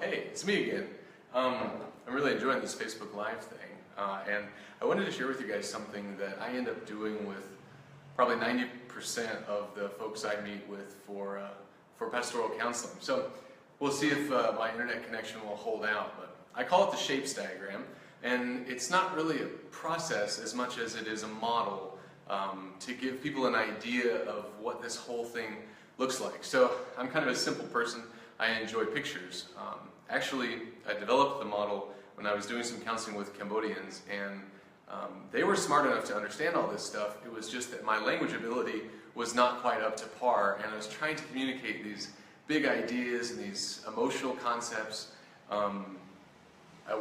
Hey, it's me again. I'm really enjoying this Facebook Live thing, and I wanted to share with you guys something that I end up doing with probably 90% of the folks I meet with for pastoral counseling. So we'll see if my internet connection will hold out, but I call it the shapes diagram, and it's not really a process as much as it is a model to give people an idea of what this whole thing looks like. So I'm kind of a simple person. I enjoy pictures. Actually, I developed the model when I was doing some counseling with Cambodians, and they were smart enough to understand all this stuff. It was just that my language ability was not quite up to par, and I was trying to communicate these big ideas and these emotional concepts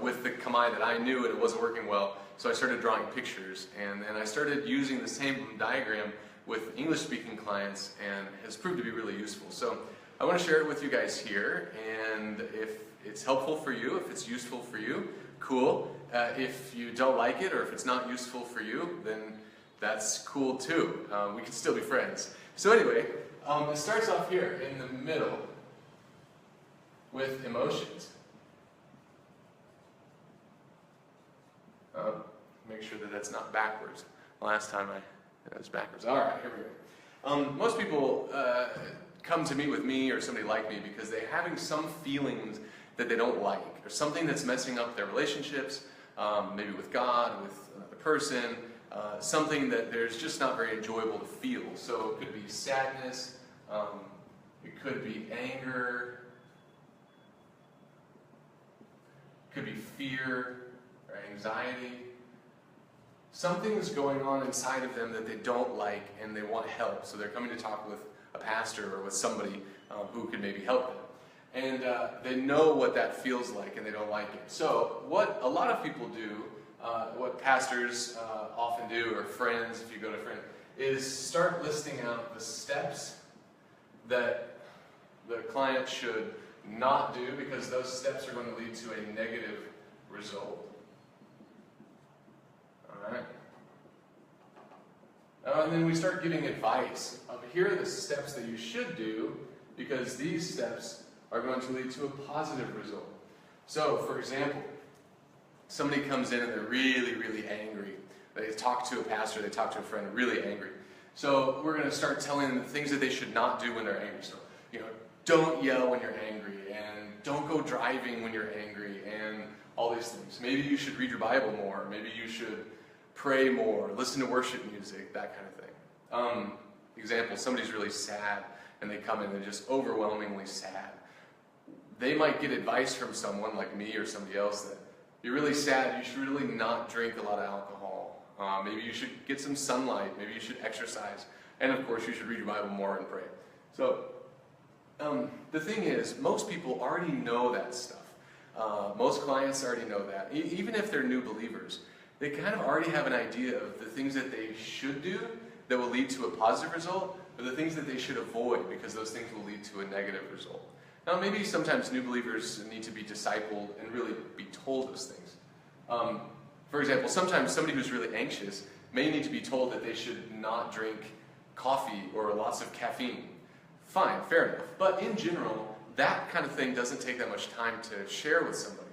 with the Khmer that I knew, and it wasn't working well. So I started drawing pictures, and then I started using the same diagram with English-speaking clients, and it has proved to be really useful. So I want to share it with you guys here, and if it's helpful for you, if it's useful for you, cool. If you don't like it, or if it's not useful for you, then that's cool too. We can still be friends. So anyway, it starts off here in the middle with emotions. Make sure that that's not backwards. Last time it was backwards. All right, here we go. Most people come to meet with me or somebody like me because they're having some feelings that they don't like, or something that's messing up their relationships, maybe with God, with another person, something that there's just not very enjoyable to feel. So it could be sadness, it could be anger, it could be fear or anxiety. Something's going on inside of them that they don't like and they want help. So they're coming to talk with a pastor or with somebody who can maybe help them. And they know what that feels like and they don't like it. So what a lot of people do, what pastors often do, or friends, if you go to friends, is start listing out the steps that the client should not do, because those steps are going to lead to a negative result. Alright? And then we start giving advice of here are the steps that you should do, because these steps are going to lead to a positive result. So, for example, somebody comes in and they're really, really angry. They talk to a pastor, they talk to a friend, really angry. So we're going to start telling them the things that they should not do when they're angry. So, don't yell when you're angry, and don't go driving when you're angry, and all these things. Maybe you should read your Bible more. Maybe you should pray more, listen to worship music, that kind of thing. Example, somebody's really sad, and they come in and they're just overwhelmingly sad. They might get advice from someone like me or somebody else that you're really sad, you should really not drink a lot of alcohol. Maybe you should get some sunlight, maybe you should exercise, and of course you should read your Bible more and pray. So, the thing is, most people already know that stuff. Most clients already know that. Even if they're new believers, they kind of already have an idea of the things that they should do that will lead to a positive result, or the things that they should avoid because those things will lead to a negative result. Now, maybe sometimes new believers need to be discipled and really be told those things. For example, sometimes somebody who's really anxious may need to be told that they should not drink coffee or lots of caffeine. Fine, fair enough. But in general, that kind of thing doesn't take that much time to share with somebody.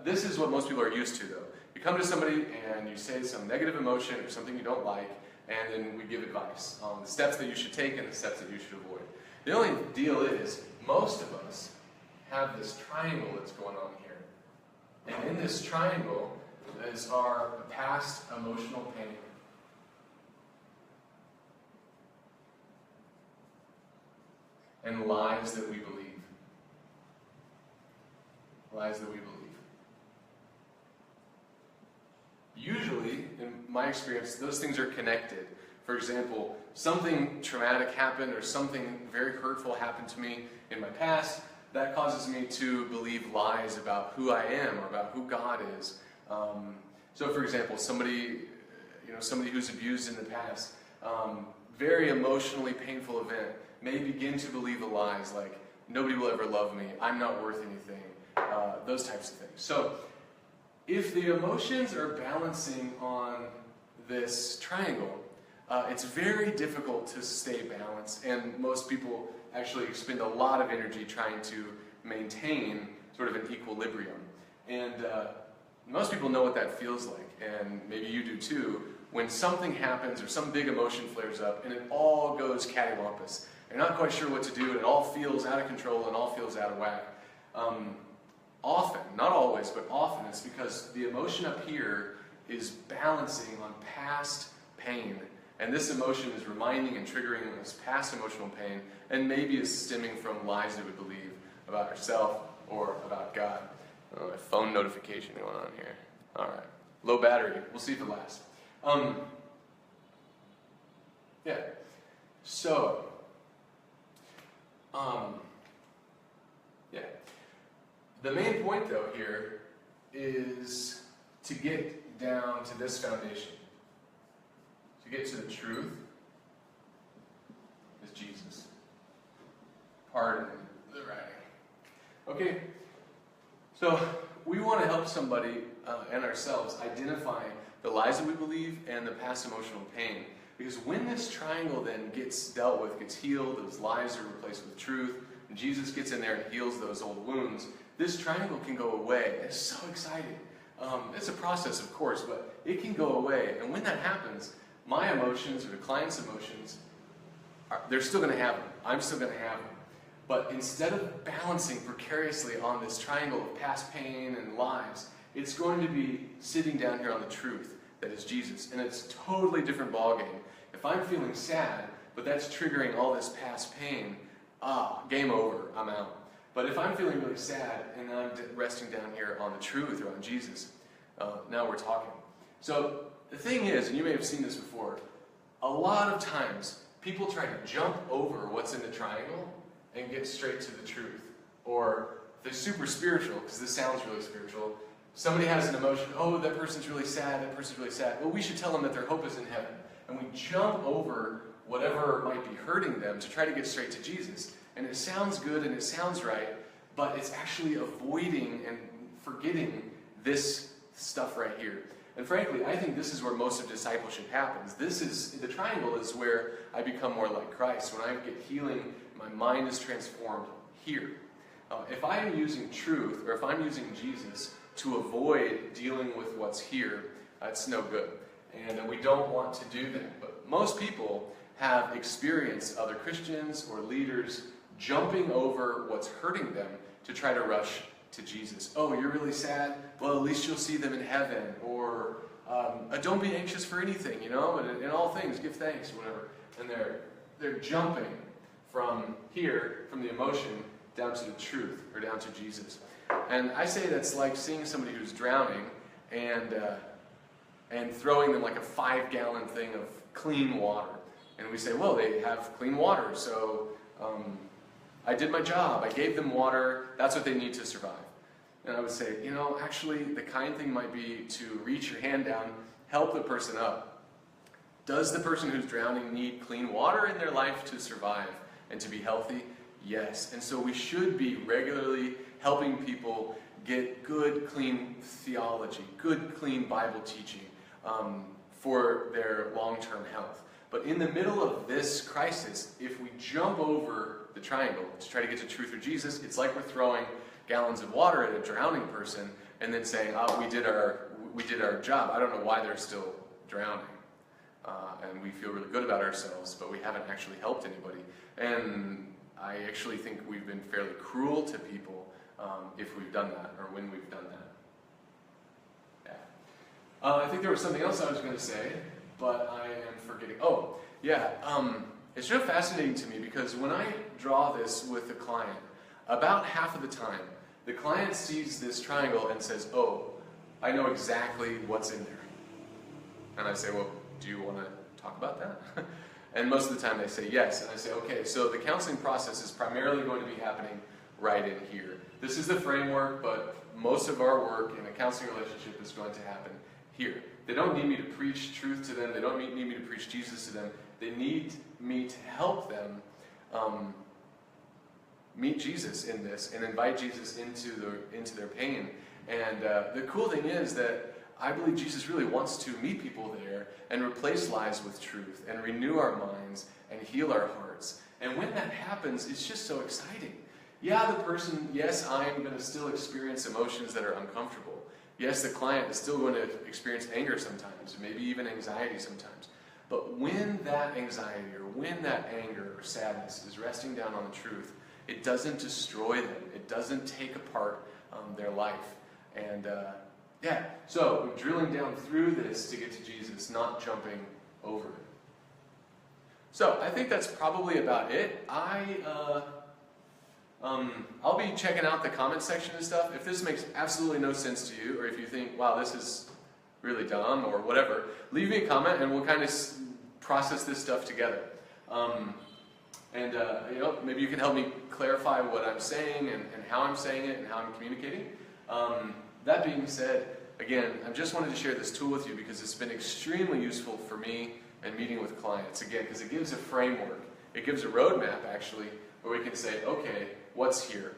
This is what most people are used to, though. You come to somebody and you say some negative emotion or something you don't like, and then we give advice on the steps that you should take and the steps that you should avoid. The only deal is, most of us have this triangle that's going on here. And in this triangle is our past emotional pain. And lies that we believe. Lies that we believe. Usually, in my experience, those things are connected. For example, something traumatic happened or something very hurtful happened to me in my past. That causes me to believe lies about who I am or about who God is. So, for example, somebody who's abused in the past, very emotionally painful event, may begin to believe the lies like, nobody will ever love me, I'm not worth anything, those types of things. So, if the emotions are balancing on this triangle, it's very difficult to stay balanced, and most people actually expend a lot of energy trying to maintain sort of an equilibrium. And most people know what that feels like, and maybe you do too, when something happens or some big emotion flares up and it all goes cattywampus. You're not quite sure what to do, and it all feels out of control and all feels out of whack. Often, not always, but often, it's because the emotion up here is balancing on past pain. And this emotion is reminding and triggering this past emotional pain, and maybe is stemming from lies that we believe about ourselves or about God. Oh, a phone notification going on here. All right. Low battery. We'll see if it lasts. Yeah. So, yeah. The main point, though, here is to get down to this foundation. To get to the truth is Jesus. Pardon the writing. Okay, so we want to help somebody and ourselves identify the lies that we believe and the past emotional pain. Because when this triangle then gets dealt with, gets healed, those lies are replaced with truth, and Jesus gets in there and heals those old wounds, this triangle can go away. It's so exciting. It's a process, of course, but it can go away. And when that happens, my emotions or the client's emotions, they're still going to have them. I'm still going to have them. But instead of balancing precariously on this triangle of past pain and lies, it's going to be sitting down here on the truth that is Jesus. And it's a totally different ballgame. If I'm feeling sad, but that's triggering all this past pain, game over, I'm out. But if I'm feeling really sad and I'm resting down here on the truth or on Jesus, now we're talking. So the thing is, and you may have seen this before, a lot of times people try to jump over what's in the triangle and get straight to the truth. Or they're super spiritual, because this sounds really spiritual. Somebody has an emotion, oh, that person's really sad, that person's really sad. Well, we should tell them that their hope is in heaven. And we jump over whatever might be hurting them to try to get straight to Jesus. And it sounds good and it sounds right, but it's actually avoiding and forgetting this stuff right here. And frankly, I think this is where most of discipleship happens. The triangle is where I become more like Christ. When I get healing, my mind is transformed here. If I am using truth, or if I'm using Jesus to avoid dealing with what's here, it's no good. And we don't want to do that. But most people have experienced other Christians or leaders jumping over what's hurting them to try to rush to Jesus. Oh, you're really sad? Well, at least you'll see them in heaven. Or don't be anxious for anything, you know, and in all things give thanks, whatever. And they're jumping from here, from the emotion, down to the truth, or down to Jesus. And I say that's like seeing somebody who's drowning and throwing them like a 5-gallon thing of clean water. And we say, well, they have clean water, so I did my job. I gave them water. That's what they need to survive. And I would say, you know, actually, the kind thing might be to reach your hand down, help the person up. Does the person who's drowning need clean water in their life to survive and to be healthy? Yes. And so we should be regularly helping people get good, clean theology, good, clean Bible teaching for their long-term health. But in the middle of this crisis, if we jump over the triangle to try to get to truth or Jesus, it's like we're throwing gallons of water at a drowning person and then saying, oh, we did our job. I don't know why they're still drowning. And we feel really good about ourselves, but we haven't actually helped anybody. And I actually think we've been fairly cruel to people if we've done that, or when we've done that. Yeah. I think there was something else I was going to say, but I am forgetting. Oh, yeah. It's real fascinating to me because when I draw this with the client, about half of the time, the client sees this triangle and says, oh, I know exactly what's in there. And I say, well, do you want to talk about that? And most of the time they say yes. And I say, okay, so the counseling process is primarily going to be happening right in here. This is the framework, but most of our work in a counseling relationship is going to happen here. They don't need me to preach truth to them. They don't need me to preach Jesus to them. They need me to help them meet Jesus in this and invite Jesus into their pain. And the cool thing is that I believe Jesus really wants to meet people there and replace lies with truth and renew our minds and heal our hearts. And when that happens, it's just so exciting. Yeah, the person, yes, I am going to still experience emotions that are uncomfortable. Yes, the client is still going to experience anger sometimes, maybe even anxiety sometimes. But when that anxiety or when that anger or sadness is resting down on the truth, it doesn't destroy them. It doesn't take apart their life. And yeah, so we're drilling down through this to get to Jesus, not jumping over it. So I think that's probably about it. I'll be checking out the comment section and stuff. If this makes absolutely no sense to you, or if you think, wow, this is really dumb, or whatever, leave me a comment and we'll kind of process this stuff together. Maybe you can help me clarify what I'm saying and how I'm saying it and how I'm communicating. That being said, again, I just wanted to share this tool with you because it's been extremely useful for me in meeting with clients. Again, because it gives a framework. It gives a roadmap, actually, where we can say, okay, what's here?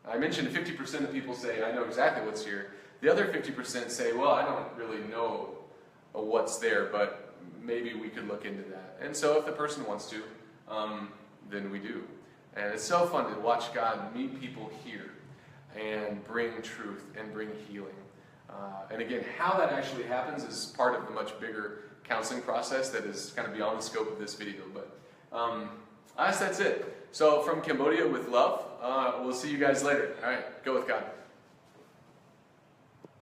I mentioned 50% of people say, I know exactly what's here. The other 50% say, well, I don't really know what's there, but maybe we could look into that. And so if the person wants to, then we do. And it's so fun to watch God meet people here and bring truth and bring healing. And again, how that actually happens is part of the much bigger counseling process that is kind of beyond the scope of this video. But I guess that's it. So from Cambodia with love, we'll see you guys later. All right, go with God.